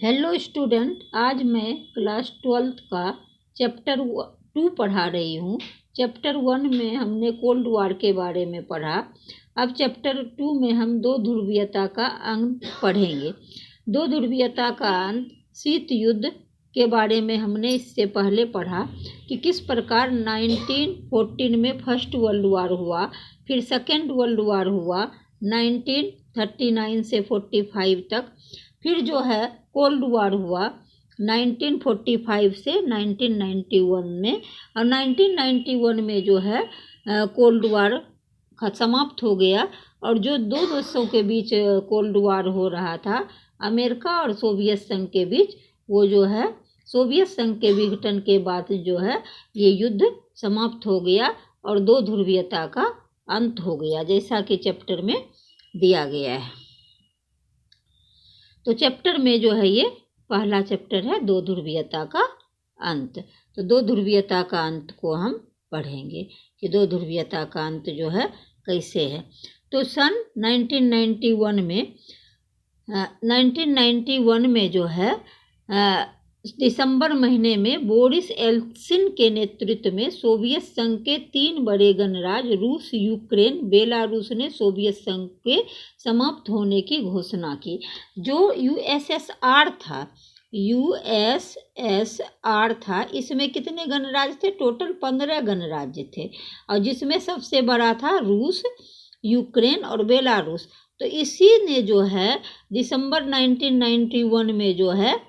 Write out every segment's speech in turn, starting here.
Hello student, आज मैं class 12th का चैप्टर 2 पढ़ा रही हूँ। चैप्टर 1 में हमने कोल्ड वॉर के बारे में पढ़ा। अब चैप्टर 2 में हम दो ध्रुवीयता का अंत पढ़ेंगे। दो ध्रुवीयता का अंत शीत युद्ध के बारे में हमने इससे पहले पढ़ा कि किस प्रकार 1914 में फर्स्ट वर्ल्ड वॉर हुआ, फिर सेकेंड वर्ल्ड वॉर हुआ 1939 से 45 तक, फिर जो है कोल्ड वॉर हुआ 1945 से 1991 में, और 1991 में जो है कोल्ड वॉर समाप्त हो गया। और जो दो देशों के बीच कोल्ड वॉर हो रहा था, अमेरिका और सोवियत संघ के बीच, वो जो है सोवियत संघ के विघटन के बाद जो है ये युद्ध समाप्त हो गया और दो ध्रुवीयता का अंत हो गया, जैसा कि चैप्टर में दिया गया है। तो चैप्टर में जो है ये पहला चैप्टर है दो ध्रुवीयता का अंत। तो दो ध्रुवीयता का अंत को हम पढ़ेंगे कि दो ध्रुवीयता का अंत जो है कैसे है। तो सन 1991 में जो है दिसंबर महीने में बोरिस एल्त्सिन के नेतृत्व में सोवियत संघ के तीन बड़े गणराज्य रूस, यूक्रेन, बेलारूस ने सोवियत संघ के समाप्त होने की घोषणा की। जो यूएसएसआर था, इसमें कितने गणराज्य थे? टोटल 15 गणराज्य थे, और जिसमें सबसे बड़ा था रूस, यूक्रेन और बेलारूस। तो इसी ने जो है दिसंबर 1991 में जो है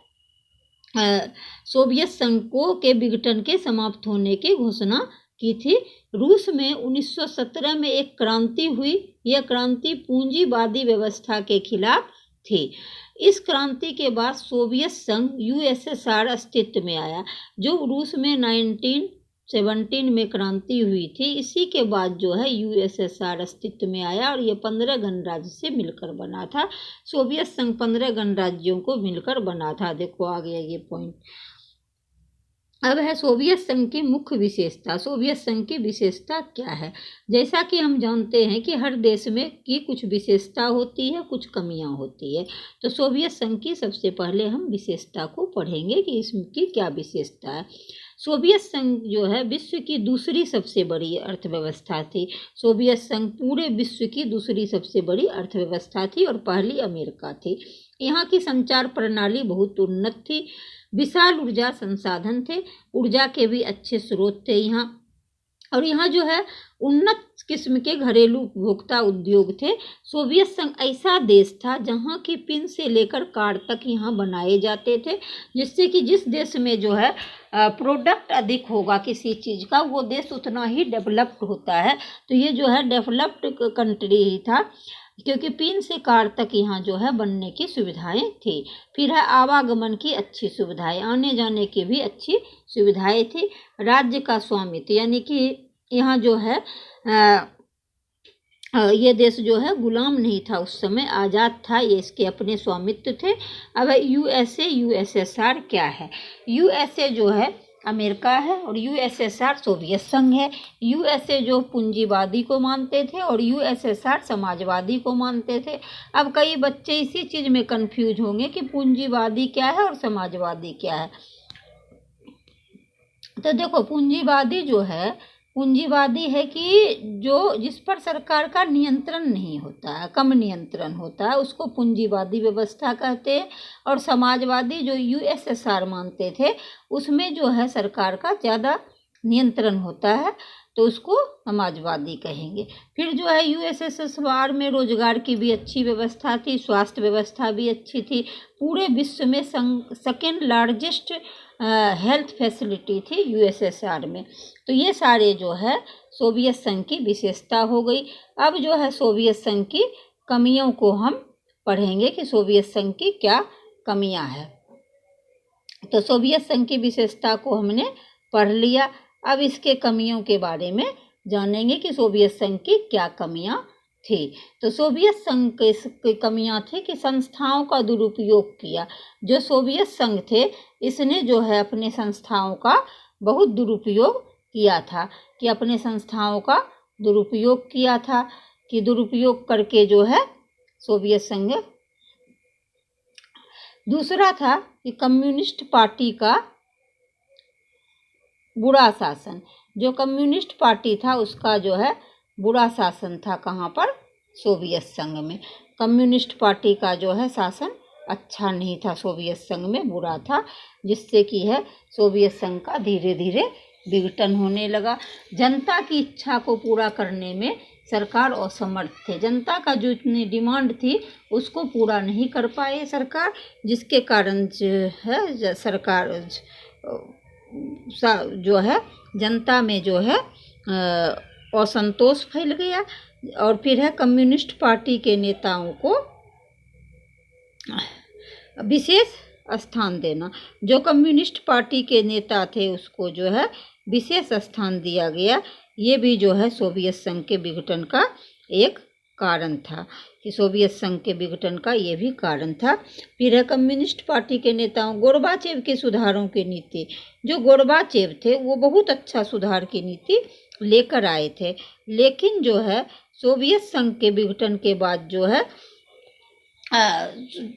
सोवियत संघ के विघटन के समाप्त होने की घोषणा की थी। रूस में 1917 में एक क्रांति हुई। यह क्रांति पूंजीवादी व्यवस्था के खिलाफ थी। इस क्रांति के बाद सोवियत संघ यूएसएसआर अस्तित्व में आया। जो रूस में 1917 में क्रांति हुई थी, इसी के बाद जो है यूएसएसआर अस्तित्व में आया, और ये 15 गणराज्य से मिलकर बना था। सोवियत संघ 15 गणराज्यों को मिलकर बना था। देखो आ गया ये पॉइंट। अब है सोवियत संघ की मुख्य विशेषता। सोवियत संघ की विशेषता क्या है? जैसा कि हम जानते हैं कि हर देश में की कुछ विशेषता होती है, कुछ कमियां होती है। तो सोवियत संघ की सबसे पहले हम विशेषता को पढ़ेंगे कि इसकी क्या विशेषता है। सोवियत संघ जो है विश्व की दूसरी सबसे बड़ी अर्थव्यवस्था थी। सोवियत संघ पूरे विश्व की दूसरी सबसे बड़ी अर्थव्यवस्था थी और पहली अमेरिका थी। यहाँ की संचार प्रणाली बहुत उन्नत थी। विशाल ऊर्जा संसाधन थे, ऊर्जा के भी अच्छे स्रोत थे यहाँ। और यहाँ जो है उन्नत किस्म के घरेलू उपभोक्ता उद्योग थे। सोवियत संघ ऐसा देश था जहाँ की पिन से लेकर कार तक यहाँ बनाए जाते थे, जिससे कि जिस देश में जो है प्रोडक्ट अधिक होगा किसी चीज़ का, वो देश उतना ही डेवलप्ड होता है। तो ये जो है डेवलप्ड कंट्री ही था, क्योंकि पिन से कार तक यहाँ जो है बनने की सुविधाएं थी। फिर है आवागमन की अच्छी सुविधाएं, आने जाने की भी अच्छी सुविधाएं थी। राज्य का स्वामित्व, यानी कि यहाँ जो है ये देश जो है गुलाम नहीं था, उस समय आज़ाद था, ये इसके अपने स्वामित्व थे। अब यूएसएसआर क्या है? यूएसए जो है अमेरिका है और यूएसएसआर सोवियत संघ है। यूएसए जो पूंजीवादी को मानते थे और यूएसएसआर समाजवादी को मानते थे। अब कई बच्चे इसी चीज़ में कंफ्यूज होंगे कि पूंजीवादी क्या है और समाजवादी क्या है। तो देखो, पूंजीवादी है कि जिस पर सरकार का नियंत्रण नहीं होता है, कम नियंत्रण होता है, उसको पूंजीवादी व्यवस्था कहते हैं। और समाजवादी जो यूएसएसआर मानते थे, उसमें जो है सरकार का ज़्यादा नियंत्रण होता है, तो उसको समाजवादी कहेंगे। फिर जो है यूएसएसआर में रोजगार की भी अच्छी व्यवस्था थी, स्वास्थ्य व्यवस्था भी अच्छी थी। पूरे विश्व में सेकेंड लार्जेस्ट हेल्थ फैसिलिटी थी यूएसएसआर में। तो ये सारे जो है सोवियत संघ की विशेषता हो गई। अब जो है सोवियत संघ की कमियों को हम पढ़ेंगे कि सोवियत संघ की क्या कमियां हैं। तो सोवियत संघ की विशेषता को हमने पढ़ लिया। अब इसके कमियों के बारे में जानेंगे कि सोवियत संघ की क्या कमियां थी। तो सोवियत संघ की कमियां थी कि संस्थाओं का दुरुपयोग किया। जो सोवियत संघ थे, इसने जो है अपने संस्थाओं का बहुत दुरुपयोग किया था, कि अपने संस्थाओं का दुरुपयोग किया था, कि दुरुपयोग करके जो है सोवियत संघ दूसरा था कि कम्युनिस्ट पार्टी का बुरा शासन। जो कम्युनिस्ट पार्टी था उसका जो है बुरा शासन था कहाँ पर? सोवियत संघ में। कम्युनिस्ट पार्टी का जो है शासन अच्छा नहीं था, सोवियत संघ में बुरा था, जिससे कि है सोवियत संघ का धीरे धीरे विघटन होने लगा। जनता की इच्छा को पूरा करने में सरकार असमर्थ थे। जनता का जो इतनी डिमांड थी उसको पूरा नहीं कर पाए सरकार, जिसके कारण जो है सरकार जो है जनता में जो है असंतोष फैल गया। और फिर है कम्युनिस्ट पार्टी के नेताओं को विशेष स्थान देना। जो कम्युनिस्ट पार्टी के नेता थे उसको जो है विशेष स्थान दिया गया। ये भी जो है सोवियत संघ के विघटन का एक कारण था, कि सोवियत संघ के विघटन का ये भी कारण था। फिर है कम्युनिस्ट पार्टी के नेताओं गोर्बाचेव के सुधारों की नीति। जो गोर्बाचेव थे वो बहुत अच्छा सुधार की नीति लेकर आए थे, लेकिन जो है सोवियत संघ के विघटन के बाद जो है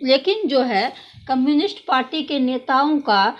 लेकिन जो है कम्युनिस्ट पार्टी के नेताओं का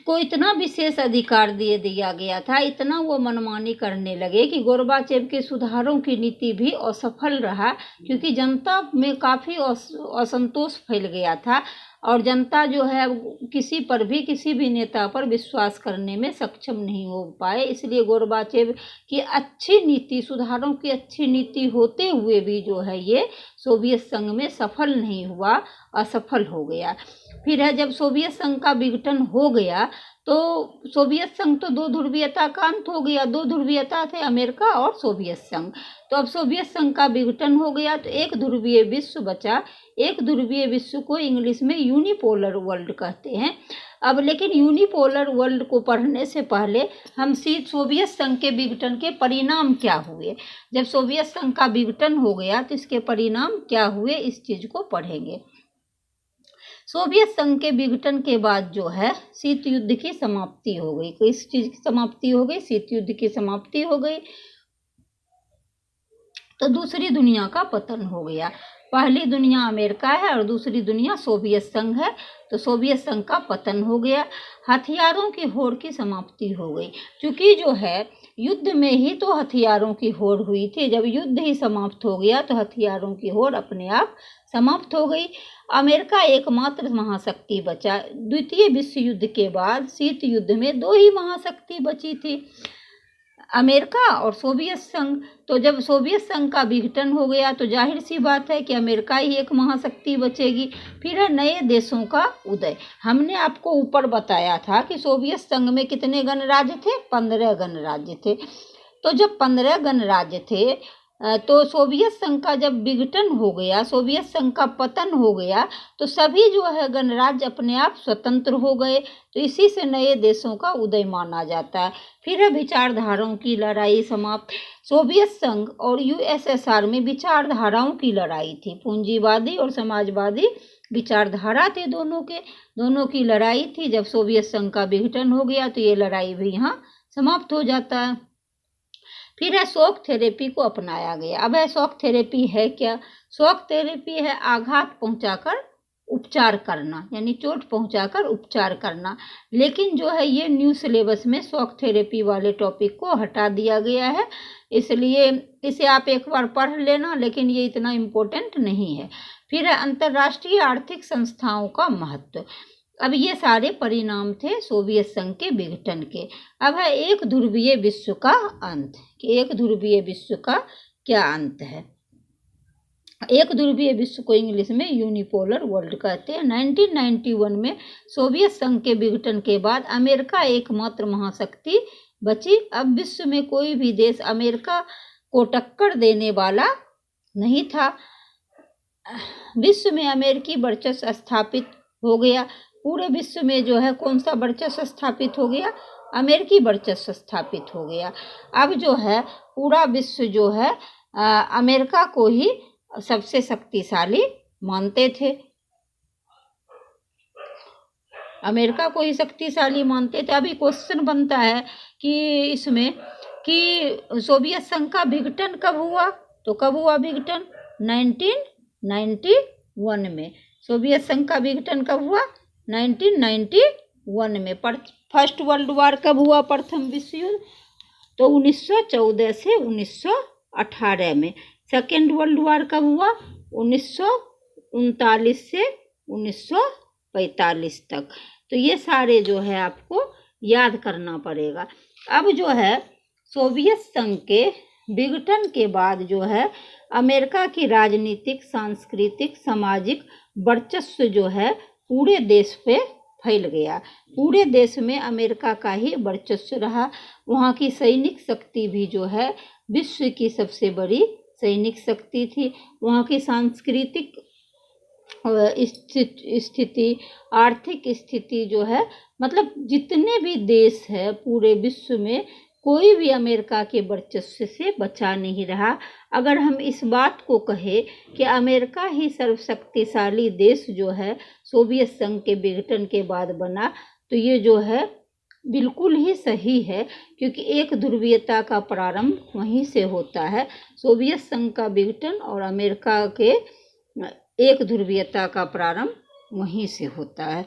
को इतना विशेष अधिकार दिया गया था, इतना वो मनमानी करने लगे कि गोर्बाचेव के सुधारों की नीति भी असफल रहा, क्योंकि जनता में काफ़ी असंतोष फैल गया था और जनता जो है किसी भी नेता पर विश्वास करने में सक्षम नहीं हो पाए। इसलिए गोर्बाचेव की अच्छी नीति, सुधारों की अच्छी नीति होते हुए भी जो है ये सोवियत संघ में सफल नहीं हुआ, असफल हो गया। फिर है जब सोवियत संघ का विघटन हो गया तो सोवियत संघ तो दो ध्रुवीयता का अंत हो गया। दो ध्रुवीयता थे, अमेरिका और सोवियत संघ। तो अब सोवियत संघ का विघटन हो गया तो एक ध्रुवीय विश्व बचा। एक ध्रुवीय विश्व को इंग्लिश में यूनिपोलर वर्ल्ड कहते हैं। अब लेकिन यूनिपोलर वर्ल्ड को पढ़ने से पहले हम सोवियत संघ के विघटन के परिणाम क्या हुए। जब सोवियत संघ का विघटन हो गया तो इसके परिणाम क्या हुए, इस चीज को पढ़ेंगे। सोवियत संघ के विघटन के बाद जो है शीत युद्ध की समाप्ति हो गई। किस चीज की समाप्ति हो गई? शीत युद्ध की समाप्ति हो गई। तो दूसरी दुनिया का पतन हो गया। पहली दुनिया अमेरिका है और दूसरी दुनिया सोवियत संघ है। तो सोवियत संघ का पतन हो गया। हथियारों की होड़ की समाप्ति हो गई, क्योंकि जो है युद्ध में ही तो हथियारों की होड़ हुई थी। जब युद्ध ही समाप्त हो गया तो हथियारों की होड़ अपने आप समाप्त हो गई। अमेरिका एकमात्र महाशक्ति बचा। द्वितीय विश्व युद्ध के बाद शीत युद्ध में दो ही महाशक्ति बची थी, अमेरिका और सोवियत संघ। तो जब सोवियत संघ का विघटन हो गया तो जाहिर सी बात है कि अमेरिका ही एक महाशक्ति बचेगी। फिर है नए देशों का उदय। हमने आपको ऊपर बताया था कि सोवियत संघ में कितने गणराज्य थे? 15 गणराज्य थे। तो जब 15 गणराज्य थे तो सोवियत संघ का जब विघटन हो गया, सोवियत संघ का पतन हो गया, तो सभी जो है गणराज्य अपने आप स्वतंत्र हो गए। तो इसी से नए देशों का उदय माना जाता है। फिर है विचारधाराओं की लड़ाई समाप्त। सोवियत संघ और यूएसएसआर में विचारधाराओं की लड़ाई थी। पूंजीवादी और समाजवादी विचारधारा थे दोनों की लड़ाई थी। जब सोवियत संघ का विघटन हो गया तो ये लड़ाई भी यहाँ समाप्त हो जाता है। फिर है शॉक थेरेपी को अपनाया गया। अब है शॉक थेरेपी है क्या? शॉक थेरेपी है आघात पहुंचाकर उपचार करना, यानी चोट पहुंचाकर उपचार करना। लेकिन जो है ये न्यू सिलेबस में शॉक थेरेपी वाले टॉपिक को हटा दिया गया है, इसलिए इसे आप एक बार पढ़ लेना, लेकिन ये इतना इम्पोर्टेंट नहीं है। फिर है अंतर्राष्ट्रीय आर्थिक संस्थाओं का महत्व। अब ये सारे परिणाम थे सोवियत संघ के विघटन के। अब है एक ध्रुवीय विश्व का अंत, कि एक ध्रुवीय विश्व का क्या अंत है। एक ध्रुवीय विश्व को इंग्लिश में यूनिपोलर वर्ल्ड कहते हैं। 1991 में सोवियत संघ के विघटन के बाद अमेरिका एकमात्र महाशक्ति बची। अब विश्व में कोई भी देश अमेरिका को टक्कर देने वाला नहीं था। विश्व में अमेरिकी वर्चस्व स्थापित हो गया। पूरे विश्व में जो है कौन सा वर्चस्व स्थापित हो गया? अमेरिकी वर्चस्व स्थापित हो गया। अब जो है पूरा विश्व जो है अमेरिका को ही सबसे शक्तिशाली मानते थे। अमेरिका को ही शक्तिशाली मानते थे। अभी क्वेश्चन बनता है कि इसमें कि सोवियत संघ का विघटन कब हुआ? तो कब हुआ विघटन? 1991 में। सोवियत संघ का विघटन कब हुआ? 1991 में। फर्स्ट वर्ल्ड वॉर कब हुआ? प्रथम विश्व युद्ध तो 1914 से 1918 में। सेकेंड वर्ल्ड वॉर कब हुआ? 1939 से 1945 तक। तो ये सारे जो है आपको याद करना पड़ेगा। अब जो है सोवियत संघ के विघटन के बाद जो है अमेरिका की राजनीतिक, सांस्कृतिक, सामाजिक वर्चस्व जो है पूरे देश पे फैल गया। पूरे देश में अमेरिका का ही वर्चस्व रहा। वहाँ की सैनिक शक्ति भी जो है विश्व की सबसे बड़ी सैनिक शक्ति थी। वहाँ की सांस्कृतिक स्थिति, आर्थिक स्थिति जो है, मतलब जितने भी देश है पूरे विश्व में कोई भी अमेरिका के वर्चस्व से बचा नहीं रहा। अगर हम इस बात को कहें कि अमेरिका ही सर्वशक्तिशाली देश जो है सोवियत संघ के विघटन के बाद बना, तो ये जो है बिल्कुल ही सही है, क्योंकि एक ध्रुवीयता का प्रारंभ वहीं से होता है। सोवियत संघ का विघटन और अमेरिका के एक ध्रुवीयता का प्रारंभ वहीं से होता है।